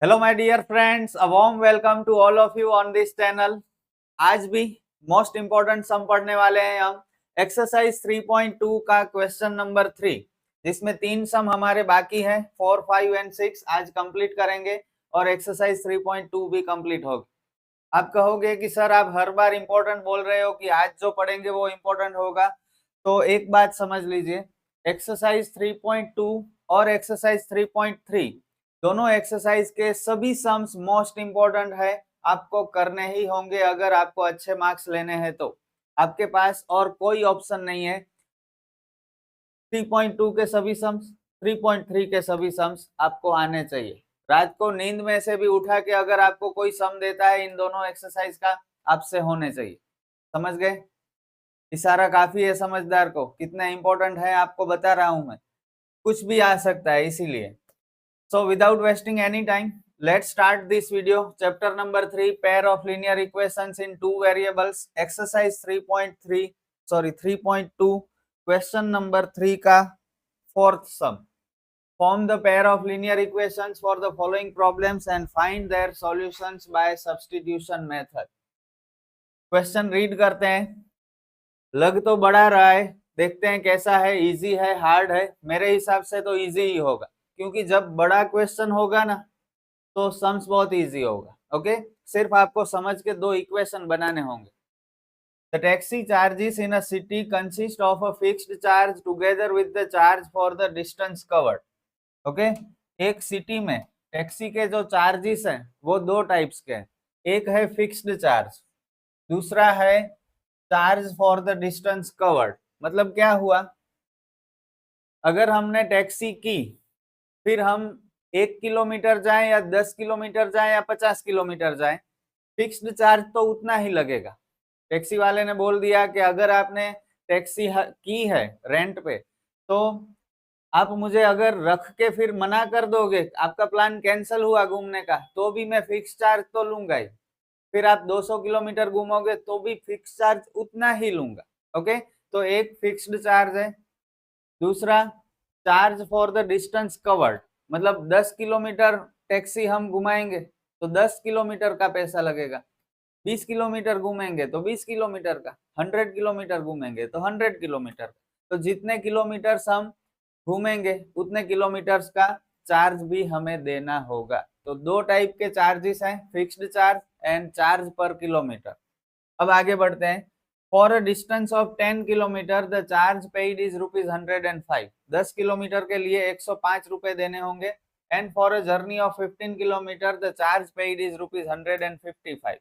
Hello my dear friends, a warm welcome to all of you on this channel. आज भी most important सम पढ़ने वाले हैं हम। एक्सरसाइज 3.2 का क्वेश्चन नंबर 3, जिसमें 3 सम हमारे बाकी हैं। 4, 5 एंड 6 आज कंप्लीट करेंगे और एक्सरसाइज 3.2 भी कंप्लीट होगी। आप कहोगे कि सर आप हर बार इंपॉर्टेंट बोल रहे हो कि आज जो पढ़ेंगे वो इंपॉर्टेंट होगा। तो एक बात समझ लीजिए, एक्सरसाइज 3.2 और एक्सरसाइज 3.3 दोनों एक्सरसाइज के सभी सम्स मोस्ट इंपॉर्टेंट है, आपको करने ही होंगे अगर आपको अच्छे मार्क्स लेने हैं। तो आपके पास और कोई ऑप्शन नहीं है। 3.2 के सभी सम्स, 3.3 के सभी सम्स आपको आने चाहिए। रात को नींद में से भी उठा के अगर आपको कोई सम देता है इन दोनों एक्सरसाइज का, आपसे होने चाहिए। समझ गए? इशारा काफी है समझदार को, कितना इंपॉर्टेंट है आपको बता रहा हूं मैं। कुछ भी आ सकता है इसीलिए। So without wasting any time, let's start this video. Chapter number 3, pair of linear equations in two variables. Exercise 3.2, question number 3 का fourth sum. Form the pair of linear equations for the following problems and find their solutions by substitution method. Question read करते हैं। लग तो बड़ा रहा है, देखते हैं कैसा है, इजी है हार्ड है। मेरे हिसाब से तो इजी ही होगा, क्योंकि जब बड़ा क्वेश्चन होगा ना तो सम्स बहुत इजी होगा। ओके, सिर्फ आपको समझ के दो इक्वेशन बनाने होंगे। The taxi charges in a city consist of a fixed charge together with the charge for the distance covered. Okay, एक सिटी में टैक्सी के जो चार्जेस हैं वो दो टाइप्स के हैं। एक है फिक्स्ड चार्ज, दूसरा है charge for the distance covered. मतलब क्या हुआ, अगर हमने टैक्सी की, फिर हम 1 किलोमीटर जाएं या 10 किलोमीटर जाएं या 50 किलोमीटर जाएं, फिक्स्ड चार्ज तो उतना ही लगेगा। टैक्सी वाले ने बोल दिया कि अगर आपने टैक्सी की है रेंट पे, तो आप मुझे अगर रख के फिर मना कर दोगे, आपका प्लान कैंसिल हुआ घूमने का, तो भी मैं फिक्स चार्ज तो लूंगा ही। फिर आप 200 किलोमीटर घूमोगे तो भी फिक्स चार्ज उतना ही लूंगा। ओके, तो एक फिक्स्ड चार्ज है। दूसरा charge for the distance covered, मतलब 10 किलोमीटर टैक्सी हम घुमाएंगे तो 10 किलोमीटर का पैसा लगेगा। 20 किलोमीटर घूमेंगे तो 20 किलोमीटर का, 100 किलोमीटर घूमेंगे तो 100 किलोमीटर। तो जितने किलोमीटर हम घूमेंगे उतने किलोमीटर्स का चार्ज भी हमें देना होगा। तो दो टाइप के चार्जेस हैं, fixed charge and charge per kilometre. अब आगे बढ़ते हैं। For a distance of 10 kilometre the charge paid is ₹105। 10 kilometre के लिए 105 रुपए देने होंगे। And for a journey of 15 kilometre the charge paid is ₹155।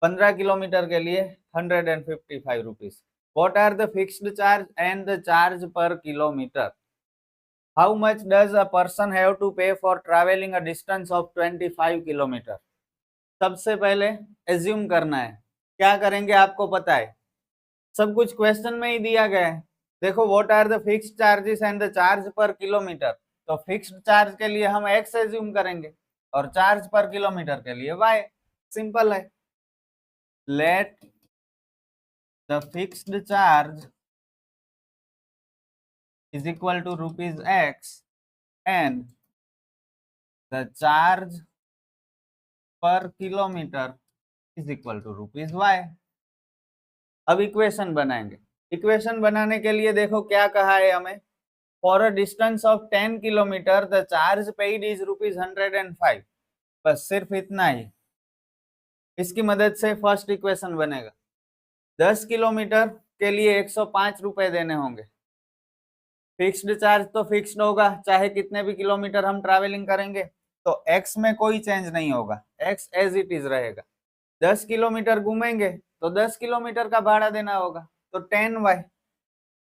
15 kilometre के लिए 155 rupees. What are the fixed charge and the charge per kilometer? How much does a person have to pay for traveling a distance of 25 kilometer? सबसे पहले assume करना है। क्या करेंगे आपको पता है, सब कुछ क्वेश्चन में ही दिया गया है। देखो, what are the fixed charges and the charge per kilometre. तो फिक्स्ड चार्ज के लिए हम एक्स एज्यूम करेंगे और चार्ज पर किलोमीटर के लिए वाई। सिंपल है। Let the fixed charge is equal to rupees x and the charge per kilometer is equal to rupees y। अब इक्वेशन बनाएंगे। इक्वेशन बनाने के लिए देखो क्या कहा है हमें। For a distance of 10 kilometre the charge paid is ₹105। बस सिर्फ इतना ही। इसकी मदद से फर्स्ट इक्वेशन बनेगा। 10 किलोमीटर के लिए 105 रुपए देने होंगे। फिक्स्ड चार्ज तो फिक्स्ड होगा, चाहे कितने भी किलोमीटर हम ट्रैवलिंग करेंगे, तो एक्स में कोई चेंज नहीं होगा, एक्स एज इट इज रहेगा। 10 किलोमीटर घूमेंगे तो 10 किलोमीटर का भाड़ा देना होगा, तो 10y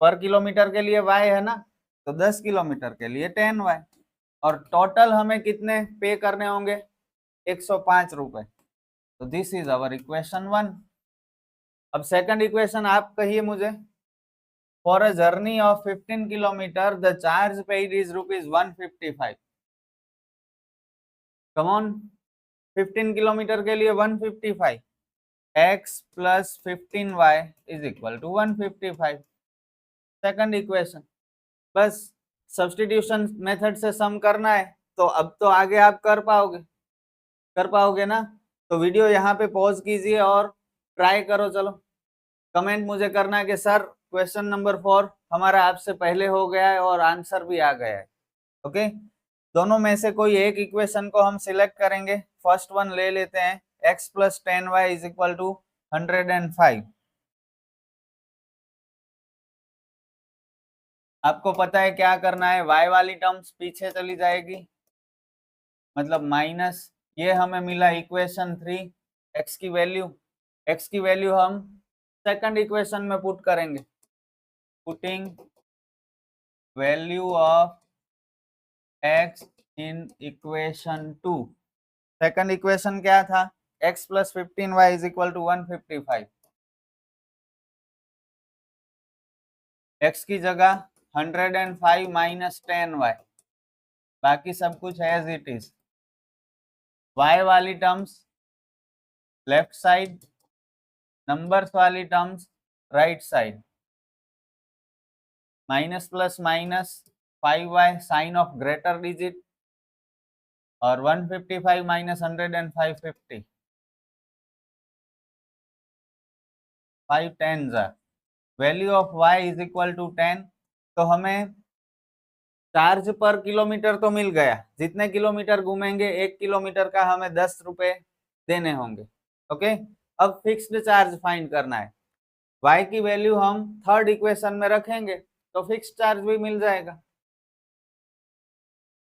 पर किलोमीटर के लिए y है ना, तो 10 किलोमीटर के लिए 10y। और टोटल हमें कितने पे करने होंगे, 105 रुपए। तो दिस इज अवर इक्वेशन 1। अब सेकंड इक्वेशन आप कहिए मुझे। For a journey of 15 kilometer, the charge paid is ₹155. Come on, 15 kilometre के लिए 155। x plus 15y is equal to 155। Second equation, बस सब्स्टिट्यूशन मेथड से सम करना है। तो अब तो आगे आप कर पाओगे ना। तो वीडियो यहाँ पे पॉज कीजिए और ट्राई करो। चलो कमेंट मुझे करना है कि सर क्वेश्चन नंबर 4 हमारा आपसे पहले हो गया है और आंसर भी आ गया है। ओके, दोनों में से कोई एक इक्वेशन को हम सिलेक्ट करेंगे। फर्स्ट वन ले लेते हैं, x plus 10y is equal to 105। आपको पता है क्या करना है, y वाली टर्म्स पीछे चली जाएगी, मतलब माइनस, ये हमें मिला इक्वेशन 3। x की वैल्यू हम सेकंड इक्वेशन में पुट करेंगे, putting value of x in equation 2। Second equation क्या था, x plus 15y is equal to 155। x की जगह 105 माइनस 10y, बाकी सब कुछ एज इट इज। y वाली टर्म्स लेफ्ट साइड, नंबर्स वाली terms right side. Minus plus minus 5y sign of greater digit, और 155 minus 105 50, 5 10 value of y is equal to 10। तो हमें चार्ज पर किलोमीटर तो मिल गया, जितने किलोमीटर घूमेंगे 1 किलोमीटर का हमें 10 रुपए देने होंगे। ओके, अब फिक्स्ड चार्ज फाइंड करना है। y की वैल्यू हम थर्ड इक्वेशन में रखेंगे तो फिक्स्ड चार्ज भी मिल जाएगा।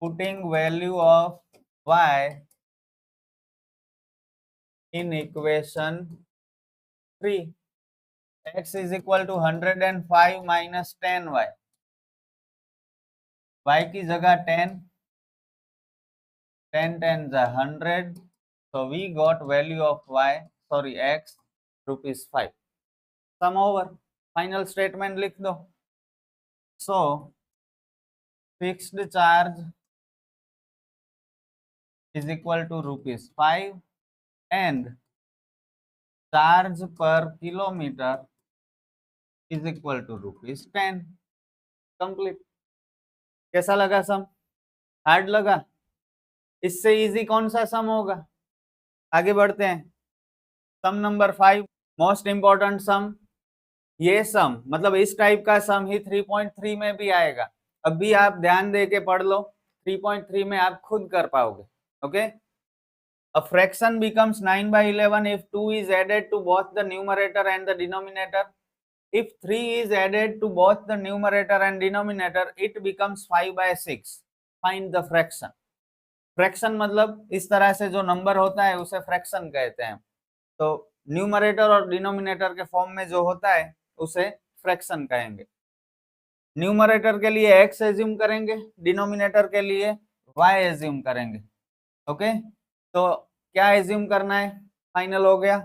Putting value of y in equation 3, x is equal to 105 minus 10y, y की जगह 10, 10 10 100, so we got value of y, sorry x, ₹5। Sum over, final statement लिख दो। So fixed charge is equal to ₹5 and charge per kilometre is equal to ₹10। Complete. कैसा लगा सम, hard लगा? इससे easy कौन सा सम होगा? आगे बढ़ते हैं। सम नंबर 5, मोस्ट इंपॉर्टेंट सम। ये सम मतलब इस टाइप का सम ही 3.3 में भी आएगा। अभी आप ध्यान दे के पढ़ लो, 3.3 में आप खुद कर पाओगे। Okay, a fraction becomes 9/11 if 2 is added to both the numerator and the denominator. If 3 is added to both the numerator and denominator, it becomes 5/6. Find the fraction. Fraction मतलब इस तरह से जो नंबर होता है उसे फ्रैक्शन कहते हैं। तो न्यूमरेटर और डिनोमिनेटर के फॉर्म में जो होता है उसे फ्रैक्शन कहेंगे। न्यूमरेटर के लिए x एज्यूम करेंगे, डिनोमिनेटर के लिए y एज्यूम करेंगे। ओके, तो क्या एज्यूम करना है? फाइनल हो गया,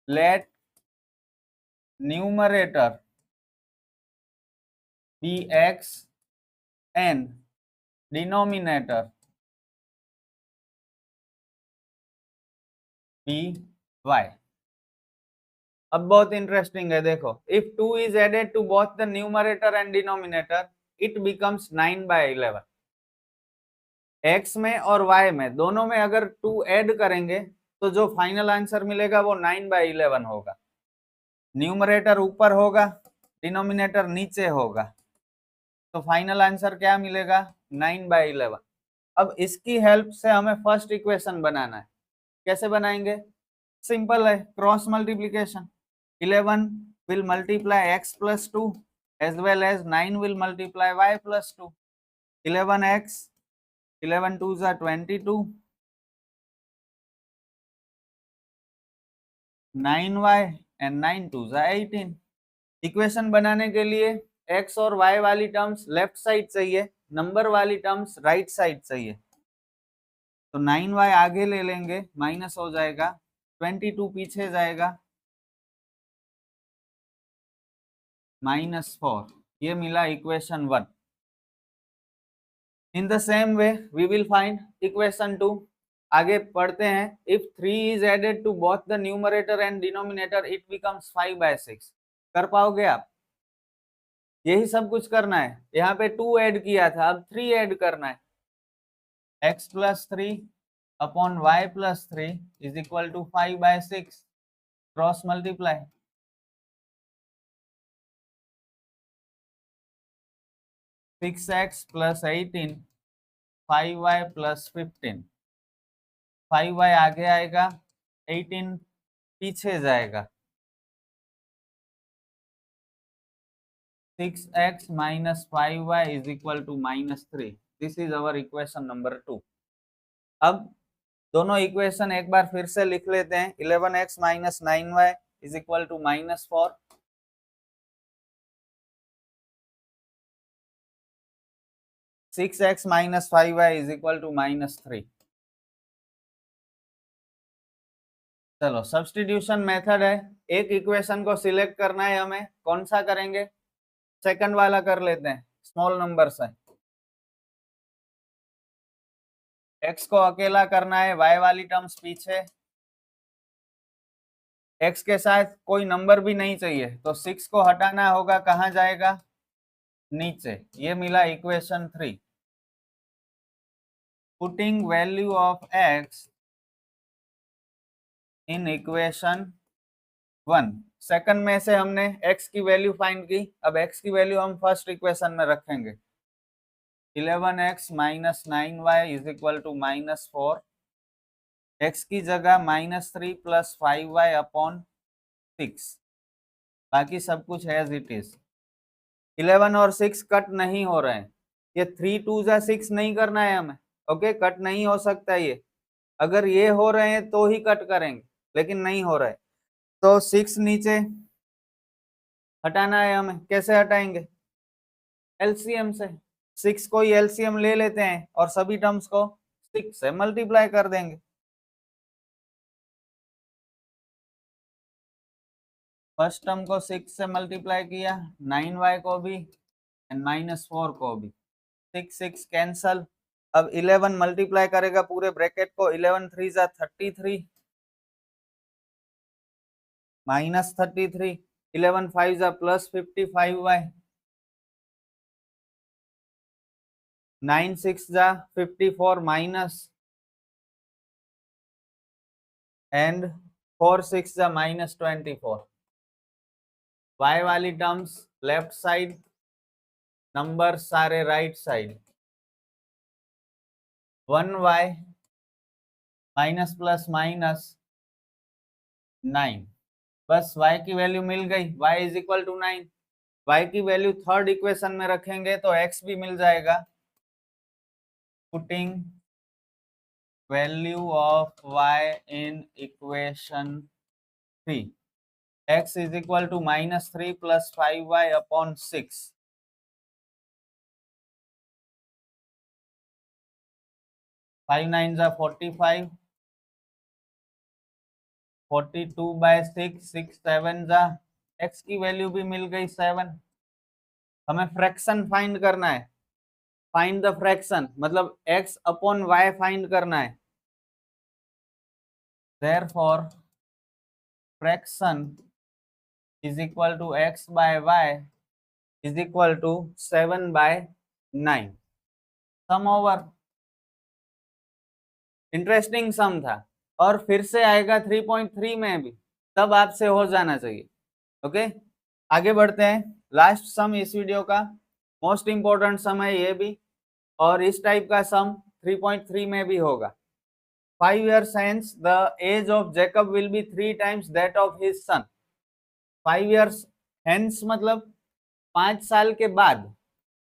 let numerator be x and denominator be y। अब बहुत इंटरेस्टिंग है, देखो, if 2 is added to both the numerator and denominator, it becomes 9/11। x में और y में दोनों में अगर 2 ऐड करेंगे तो जो फाइनल आंसर मिलेगा वो 9/11 होगा। न्यूमरेटर ऊपर होगा, डिनोमिनेटर नीचे होगा, तो फाइनल आंसर क्या मिलेगा? 9/11। अब इसकी हेल्प से हमें फर्स्ट इक्वेशन बनाना है। कैसे बनाएंगे? सिंपल है, cross multiplication. 11 will multiply x plus 2 as well as 9 will multiply y plus 2। 11x, 11 2s are 22, 9y and 9 2s are 18। Equation बनाने के लिए x और y वाली टर्म्स लेफ्ट साइड चाहिए, नंबर वाली टर्म्स राइट साइड चाहिए। तो 9y आगे ले लेंगे, माइनस हो जाएगा, 22 पीछे जाएगा, -4। ये मिला equation 1। In the same way we will find equation 2। आगे पढ़ते हैं। If 3 is added to both the numerator and denominator, it becomes 5/6। कर पाओगे आप? यही सब कुछ करना है। यहाँ पे 2 ऐड किया था, अब 3 ऐड करना है। x plus 3 upon y plus 3 is equal to 5 by 6. Cross multiply. 6x plus 18, 5y plus 15. 5y आगे आएगा, 18 पीछे जाएगा. 6x minus 5y is equal to minus 3. This is our equation number 2. अब दोनों इक्वेशन एक बार फिर से लिख लेते हैं. 11x minus 9y is equal to minus 4. 6x minus 5y is equal to minus 3. चलो सब्स्टिट्यूशन मेथड है. एक इक्वेशन को सिलेक्ट करना है हमें. कौन सा करेंगे? सेकंड वाला कर लेते हैं. स्मॉल नंबर से x को अकेला करना है, y वाली टर्म्स पीछे. x के साथ कोई नंबर भी नहीं चाहिए, तो 6 को हटाना होगा. कहाँ जाएगा? नीचे. ये मिला equation 3. Putting value of x in equation 1. Second में से हमने x की वैल्यू फाइंड की. अब x की वैल्यू हम फर्स्ट इक्वेशन में रखेंगे. 11x minus 9y is equal to minus 4. x की जगह minus 3 plus 5y upon 6. बाकी सब कुछ एज इट इज. 11 और 6 कट नहीं हो रहे हैं. ये 3 2 जा 6 नहीं करना है हमें. ओके, कट नहीं हो सकता. ये अगर ये हो रहे हैं तो ही कट करेंगे, लेकिन नहीं हो रहा है. तो 6 नीचे हटाना है हमें. कैसे हटाएंगे? एलसीएम से. 6 को ही एलसीएम ले लेते हैं और सभी टर्म्स को 6 से मल्टीप्लाई कर देंगे. फर्स्ट टर्म को 6 से मल्टीप्लाई किया, 9y को भी एंड माइनस 4 को भी. 6 6 कैंसल. अब 11 मल्टीप्लाई करेगा पूरे ब्रैकेट को. 11 3 जा 33 माइनस 33. 11 5 जा प्लस 55y. 9 6 जा 54 माइनस एंड 4 6 जा माइनस 24. y वाली टर्म्स लेफ्ट साइड, नंबर सारे right side. 1y minus plus minus 9. बस y की वैल्यू मिल गई. y is equal to 9. y की वैल्यू थर्ड इक्वेशन में रखेंगे तो x भी मिल जाएगा. Putting value of y in equation 3. x is equal to minus 3 plus 5y upon 6. 5 9 जा 45. 42 by 6. 6 7 जा. x की वैल्यू भी मिल गई 7. हमें फ्रैक्शन फाइंड करना है. फाइंड द फ्रैक्शन मतलब x अपॉन y फाइंड करना है. Therefore fraction is equal to x by y is equal to 7 by 9. Sum over. Interesting sum था और फिर से आएगा 3.3 में भी, तब आपसे हो जाना चाहिए. ओके, आगे बढ़ते हैं. लास्ट सम इस वीडियो का मोस्ट इंपॉर्टेंट सम है ये भी, और इस टाइप का सम 3.3 में भी होगा. 5 years hence the age of Jacob will be 3 times that of his son. 5 years hence मतलब 5 साल के बाद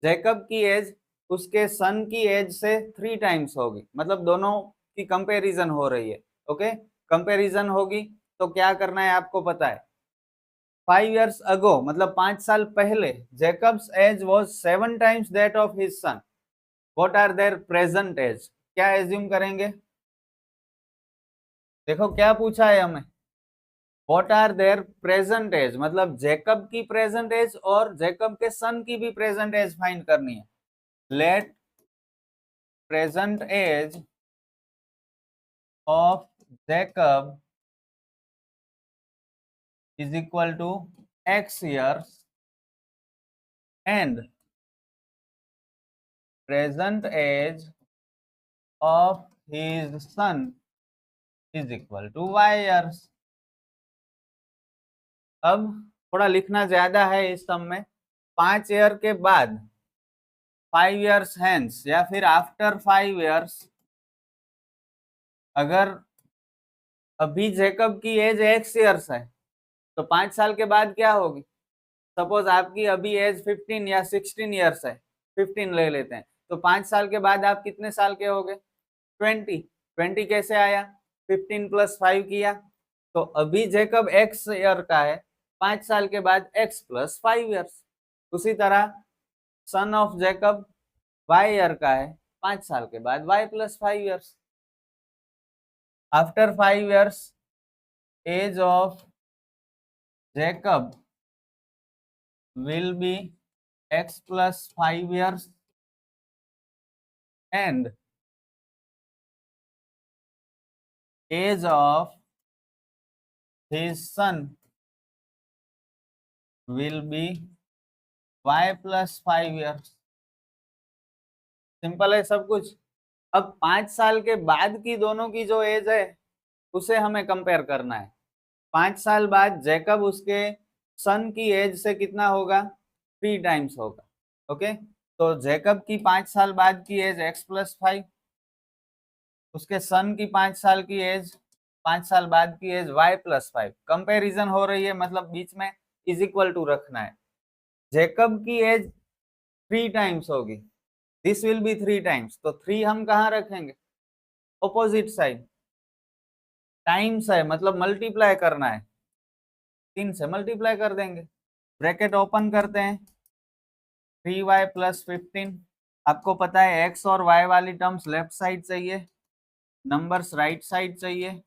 जैकब की एज उसके सन की एज से 3 टाइम्स होगी. मतलब दोनों की कंपैरिजन हो रही है. ओके, कंपैरिजन होगी तो क्या करना है आपको पता है. 5 years ago मतलब 5 साल पहले Jacob's age was 7 times that of his son. What are their present age? क्या एज्यूम करेंगे? देखो क्या पूछा है हमें. What are their present age मतलब जैकब की प्रेजेंट एज और जैकब के सन की भी प्रेजेंट एज फाइंड करनी है. Let present age of Jacob is equal to x years and present age of his son is equal to y years. अब थोड़ा लिखना ज्यादा है इस सम में. 5 ईयर के बाद 5 years hence या फिर आफ्टर 5 years, अगर अभी जेकब की एज x ईयर्स है तो 5 साल के बाद क्या होगी. सपोज आपकी अभी एज 15 या 16 ईयर्स है, 15 ले लेते हैं, तो 5 साल के बाद आप कितने साल के हो गए. 20 कैसे आया. 15 + 5 किया, तो अभी जेकब x ईयर का है, 5 साल के बाद x + 5 ईयर्स. उसी तरह son of Jacob y year का है, 5 साल के बाद y + 5 years. After 5 years age of Jacob will be x + 5 years and age of his son will be y + 5 years. Simple है सब कुछ. अब 5 साल के बाद की दोनों की जो एज है उसे हमें कंपेयर करना है. 5 साल बाद जैकब उसके सन की एज से कितना होगा, 3 टाइम्स होगा. ओके, तो जैकब की 5 साल बाद की एज x + 5, उसके सन की 5 साल की एज, 5 साल बाद की एज y + 5. कंपेरिजन हो रही है, मतलब बीच में इज इक्वल टू रखना है. जैकब की एज 3 टाइम्स होगी, दिस विल बी 3 टाइम्स, तो 3 हम कहाँ रखेंगे, ऑपोजिट साइड. टाइम्स है मतलब मल्टीप्लाई करना है, 3 से मल्टीप्लाई कर देंगे. ब्रैकेट ओपन करते हैं, 3y + 15. आपको पता है x और y वाली टर्म्स लेफ्ट साइड चाहिए, नंबर्स राइट साइड चाहिए.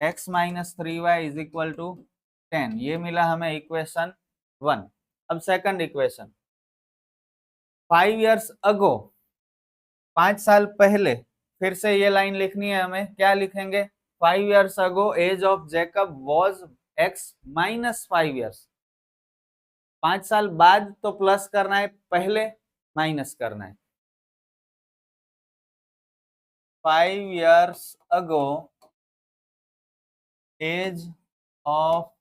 x - 3y = 10. ये मिला हमें इक्वेशन 1. अब सेकंड इक्वेशन, 5 years अगो, 5 साल पहले. फिर से ये लाइन लिखनी है हमें. क्या लिखेंगे, 5 years ago age of Jacob was x - 5 years. 5 साल बाद तो प्लस करना है, पहले माइनस करना है. 5 years ago age of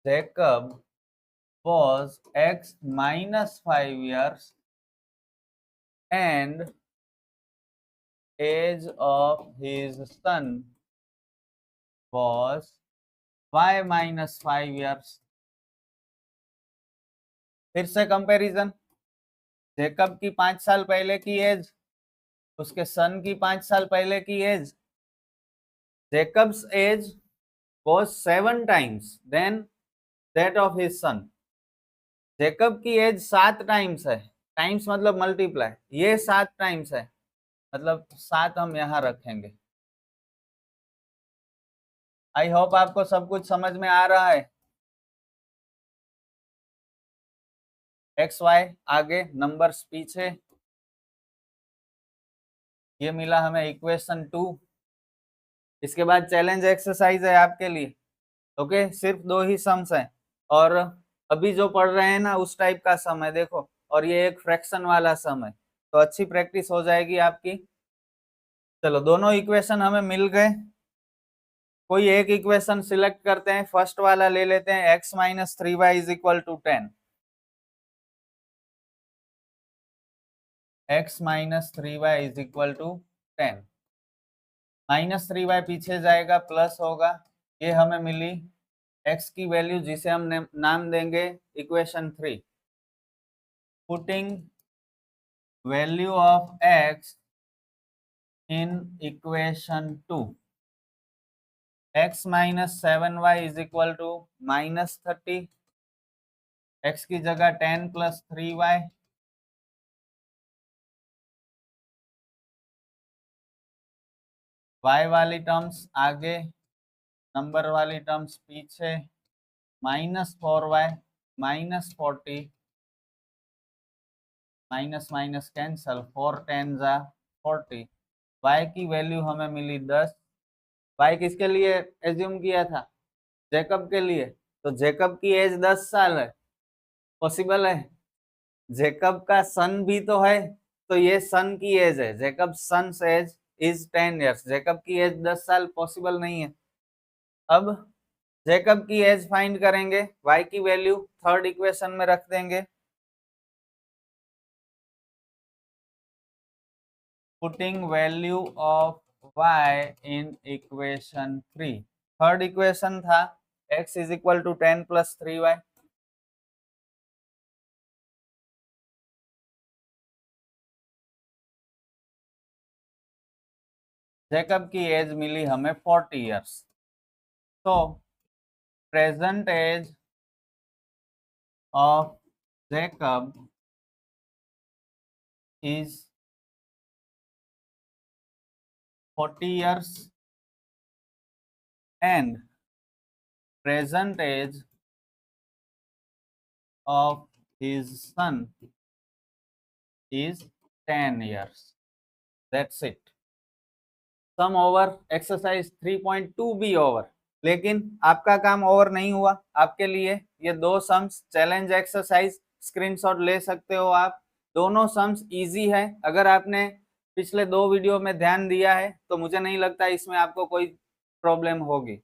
Jacob was x - 5 years and age of his son was y - 5 years. फिर से कंपैरिजन, जेकब की 5 साल पहले की एज, उसके सन की 5 साल पहले की एज. Jacob's age was 7 times than that of his son. Jacob की एज 7 टाइम्स है, टाइम्स मतलब मल्टीप्लाई, ये 7 टाइम्स है, मतलब 7 हम यहाँ रखेंगे. आई होप आपको सब कुछ समझ में आ रहा है. एक्स वाई आगे, नंबर्स पीछे. ये मिला हमें इक्वेशन 2. इसके बाद चैलेंज एक्सरसाइज है आपके लिए. ओके, सिर्फ 2 ही सम्स हैं और अभी जो पढ़ रहे हैं ना उस टाइप का सम है, देखो. और ये एक फ्रैक्शन वाला सम है, तो अच्छी प्रैक्टिस हो जाएगी आपकी. चलो, दोनों इक्वेशन हमें मिल गए. कोई एक इक्वेशन सिलेक्ट करते हैं, फर्स्ट वाला ले लेते हैं, x - 3y = 10. x - 3y = 10. -3y पीछे जाएगा, प्लस होगा. ये हमें मिली x की वैल्यू, जिसे हम नाम देंगे equation 3. Putting value of x in equation 2, x - 7y = -30. x की जगह 10 + 3y, y वाली टर्म्स आगे, नंबर वाली टर्म्स पीछे. -4y -40, माइनस माइनस कैंसल, 4 10 जा 40. y की वैल्यू हमें मिली 10. y किसके लिए एज्यूम किया था, जेकब के लिए. तो जेकब की एज 10 साल है, पॉसिबल है. जेकब का सन भी तो है, तो ये सन की एज है, Jacob son's age is 10 years, Jacob की एज 10 साल पॉसिबल नहीं है। अब जैकब की एज फाइंड करेंगे, y की वैल्यू थर्ड इक्वेशन में रख देंगे, putting value of y in equation 3। Third equation था x is equal to 10 plus 3y, Jacob की एज मिली हमें 40 years। तो present age of Jacob is 40 years and present age of his son is 10 years. That's it. Sum over, exercise 3.2 भी over. लेकिन आपका काम over नहीं हुआ, आपके लिए ये दो सम्स चैलेंज एक्सरसाइज स्क्रीनशॉट ले सकते हो आप। दोनों सम्स इजी है। अगर आपने पिछले दो वीडियो में ध्यान दिया है तो मुझे नहीं लगता इसमें आपको कोई प्रॉब्लम होगी।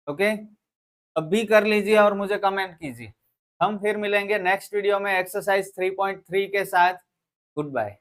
ओके, अब भी कर लीजिए और मुझे कमेंट कीजिए। हम फिर मिलेंगे नेक्स्ट वीडियो में एक्सरसाइज 3.3 के साथ। Good bye.